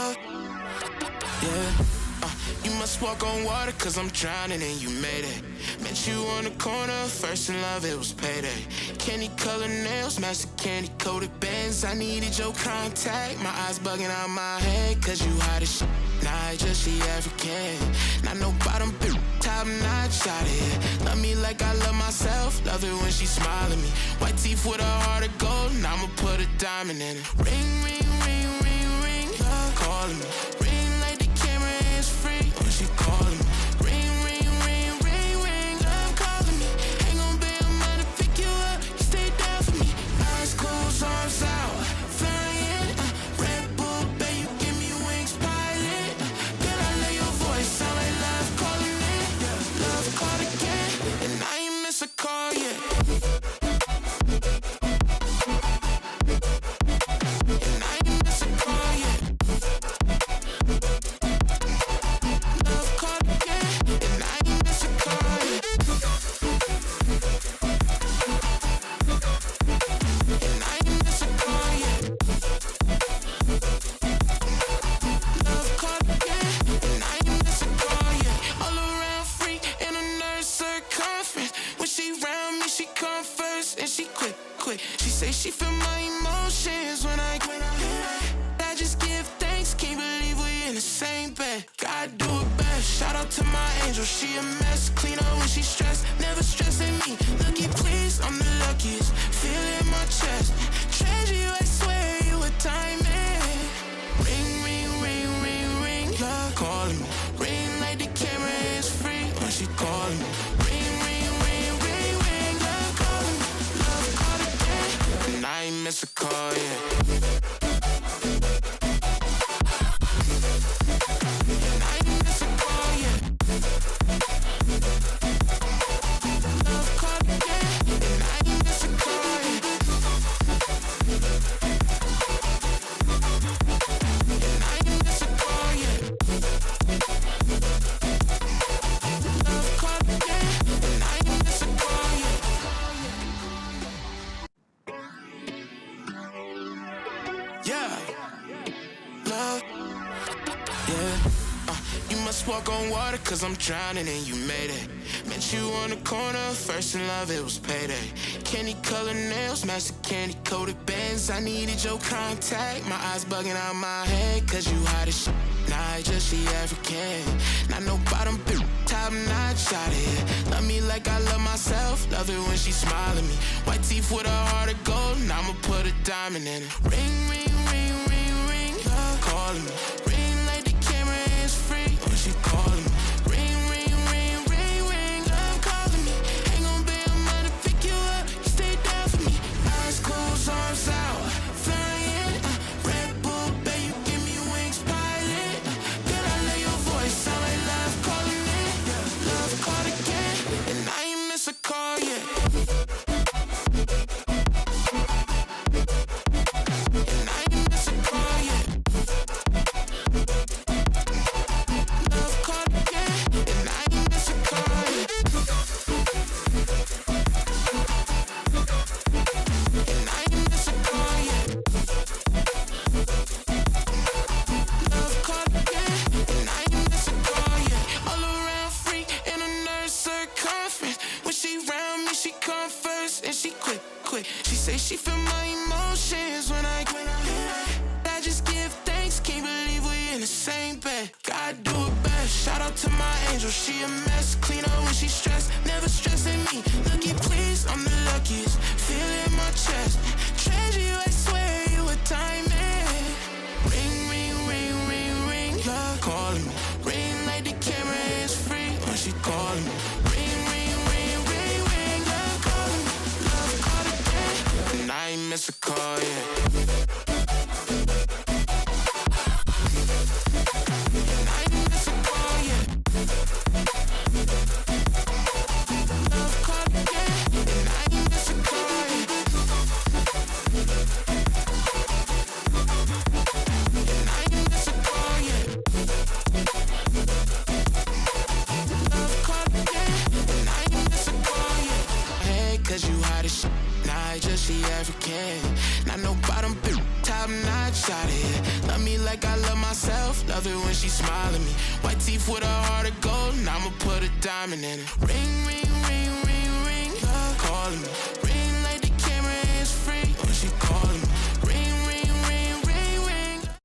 love. Yeah, you must walk on water cause I'm drowning and you made it. Met you on the corner, first in love, it was payday. Candy colored nails, match the candy coated bands. I needed your contact, my eyes bugging out my head. Cause you hot as shit, nah, just she African. Not no bottom, top notch out here. Love me like I love myself, love it when she smile at me. White teeth with a heart of gold, and I'ma put a diamond in it. Ring, ring, ring, ring, ring, love calling me. Ring like the camera is free, when she calling me. Ring, ring, ring, ring, ring, love calling me. Ain't gon' be a man to pick you up, you stay down for me. Eyes closed, arms out, flying. Red Bull, babe, you give me wings, pilot. Girl, I love your voice, sound like love calling it. Love called again, and I ain't miss a call yet. And I ain't miss a call yet. Love called again, and I ain't miss a call yet. And I ain't miss a call yet. Love called again, and I ain't miss a call yet. All around freak in a nerd circumference. When she round me, she come first, and she quick. She say she feel my emotions when I just give thanks, can't believe we in the same bed. God do it best, shout out to my angel, she a mess. Clean up when she stressed, never stressing me. Lucky please, I'm the luckiest, feel it in my chest. Treasure you, I swear you a diamond. Ring, ring, ring, ring, ring, love calling me. Ring like the camera is free when she calling me. Ring, ring, ring, ring, ring, love calling me. Love call again, and I ain't miss a call yet. And I ain't miss a call yet. Love call again, and I ain't miss a call yet. And I ain't miss a call yet. Love call again, and I ain't miss a call yet. Yeah, love, yeah. You must walk on water cause I'm drowning and you made it. Met you on the corner, first in love, it was payday. Candy colored nails, match the candy coated bands. I needed your contact, my eyes bugging out my head. Cause you hot as shit, nah, just she African. Not no bottom, top notch out here. Love me like I love myself, love it when she smile at me. White teeth with a heart of gold, and I'ma put a diamond in it. Ring, ring, ring, ring, ring, love calling me. Ring like the camera is free when she calling me. Ring, ring, ring, ring, ring, love calling me. Ain't gon' be a man to pick you up, you stay down for me. Eyes closed, arms out, flying. Red Bull, babe, you give me wings, pilot. Girl, I love your voice, sound like love calling it. Love called again, and I ain't miss a call yet. And I ain't miss a call yet. Love called again, and I ain't miss a call yet. And I ain't miss a call yet. Love called again, and I ain't miss a call yet. All around freak in a nerd circumference. When she round me, she come first, and she quick. She say she feel my emotions when I just give thanks, can't believe we in the same bed. God do it best, shout out to my angel, she a mess. Clean up when she stressed, never stressing me. Lucky please, I'm the luckiest, feel it in my chest. Treasure you, I swear you a diamond. Ring, ring, ring, ring, ring, love calling me. Ring like the camera is free when she calling me. Ring, ring, ring, ring, ring, love calling me. Love call again, and I ain't miss a call yet. And I ain't miss a call yet. Love call again, and I ain't miss a call yet. And I ain't miss a call yet. Love call again, and I ain't miss a call yet. Hey, cause you hot as shit, nah, just she African. Not no bottom, top notch out here. Love me like I love myself, love it when she smile at me. White teeth with a heart of gold, and I'ma put a diamond in it. Ring, ring, ring,